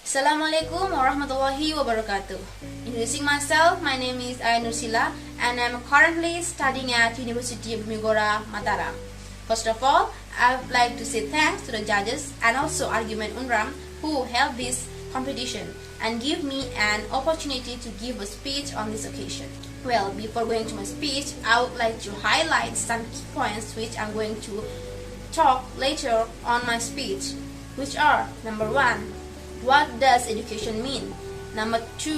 Assalamualaikum warahmatullahi wabarakatuh. Introducing myself, my name is AYU NURSILA and I'm currently studying at University of Bumigora, Mataram. First of all, I would like to say thanks to the judges and also Argument Unram who held this competition and give me an opportunity to give a speech on this occasion. Well, before going to my speech, I would like to highlight some key points which I'm going to talk later on my speech, which are: number 1, what does education mean? Number 2,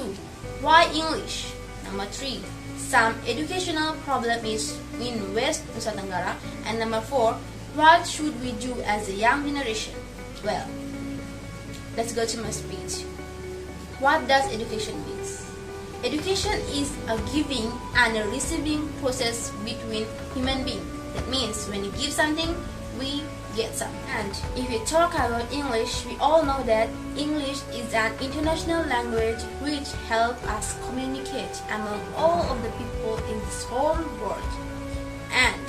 why English? Number 3, some educational problem is in West Nusa Tenggara. And number 4, what should we do as a young generation? Well, let's go to my speech. What does education mean? Education is a giving and a receiving process between human beings. That means when you give something, we get some. And if we talk about English, we all know that English is an international language which helps us communicate among all of the people in this whole world. And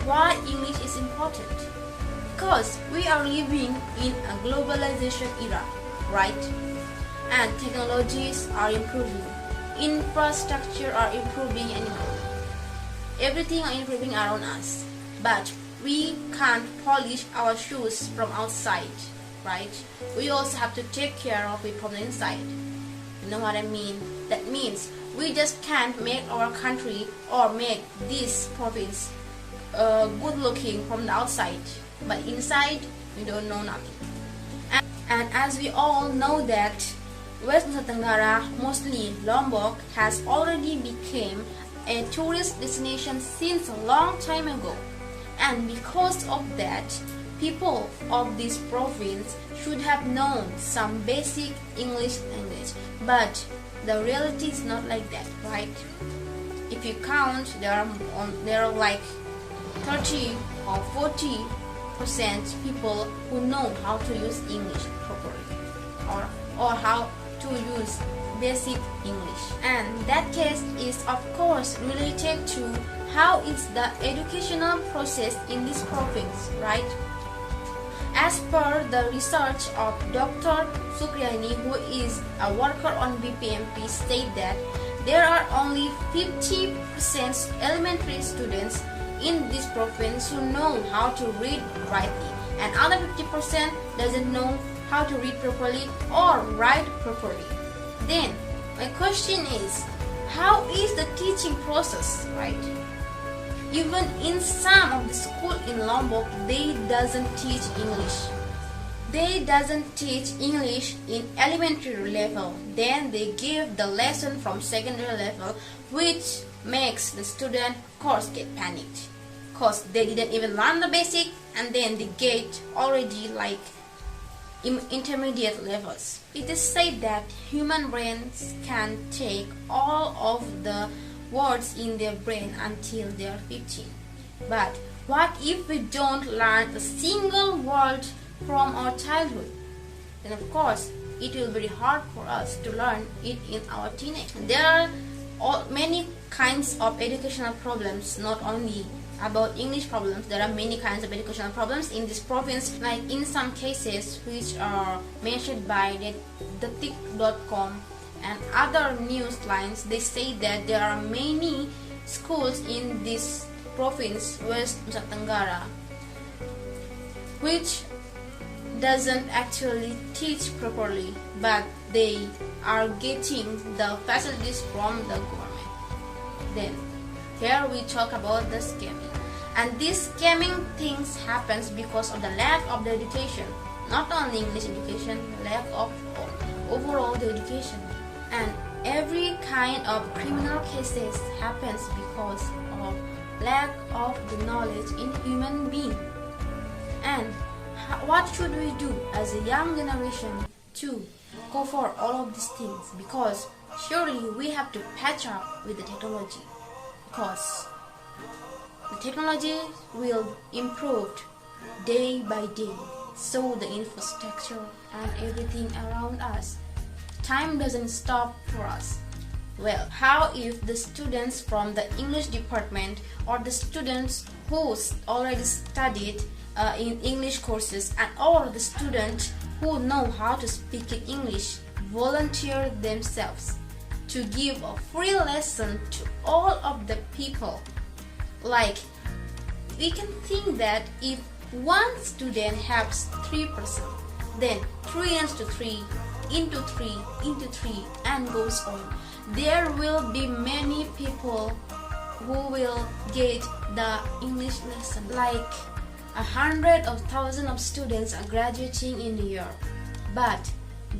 why English is important? Because we are living in a globalization era, right? And technologies are improving, infrastructure are improving, and everything are improving around us. But we can't polish our shoes from outside, right? We also have to take care of it from the inside. You know what I mean? That means we just can't make our country or make this province good looking from the outside, but inside we don't know nothing. And as we all know that West Nusa Tenggara, mostly Lombok, has already become a tourist destination since a long time ago. And because of that, people of this province should have known some basic English language. But the reality is not like that, right? If you count, there are like 30 or 40% people who know how to use English properly, or how to use basic English. And that case is of course related to how is the educational process in this province, right? As per the research of Dr. Sukriyani, who is a worker on BPMP, state that there are only 50% elementary students in this province who know how to read rightly, and other 50% doesn't know how to read properly or write properly. Then my question is, how is the teaching process, right? Even in some of the school in Lombok, they doesn't teach English. They doesn't teach English in elementary level. Then they give the lesson from secondary level, which makes the student, of course, get panicked, because they didn't even learn the basic, and then they get already like intermediate levels. It is said that human brains can take all of the words in their brain until they are 15. But what if we don't learn a single word from our childhood? Then of course it will be hard for us to learn it in our teenage. There are many kinds of educational problems, not only about English problems. There are many kinds of educational problems in this province, like in some cases which are mentioned by the TIC.com and other news lines. They say that there are many schools in this province, West Nusa Tenggara, which doesn't actually teach properly, but they are getting the facilities from the government. Then here we talk about the scamming. And this scamming things happens because of the lack of the education. Not only English education, lack of overall the education. And every kind of criminal cases happens because of lack of the knowledge in human being. And what should we do as a young generation to cover all of these things? Because surely we have to patch up with the technology, because the technology will improve day by day, so the infrastructure and everything around us. Time doesn't stop for us. Well, how if the students from the English department or the students who already studied in English courses, and all the students who know how to speak in English volunteer themselves to give a free lesson to all of the people. Like, we can think that if one student has 3%, then 3 times to 3 into 3 into 3 and goes on. There will be many people who will get the English lesson. Like 100 of thousands of students are graduating in a year, but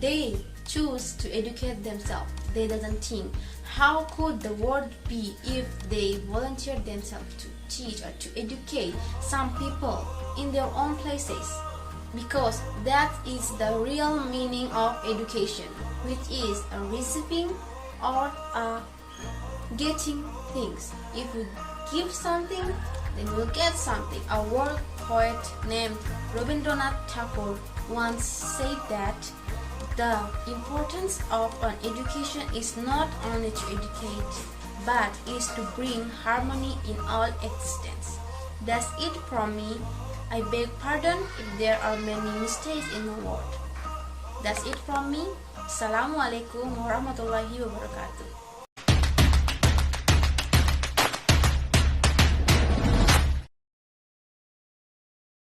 they choose to educate themselves. They doesn't think how could the world be if they volunteer themselves to teach or to educate some people in their own places, because that is the real meaning of education, which is a receiving or a getting things. If we give something, then we'll get something. A world poet named Rabindranath Tagore once said that the importance of an education is not only to educate, but is to bring harmony in all existence. That's it from me. I beg pardon if there are many mistakes in my word. That's it from me. Assalamualaikum warahmatullahi wabarakatuh.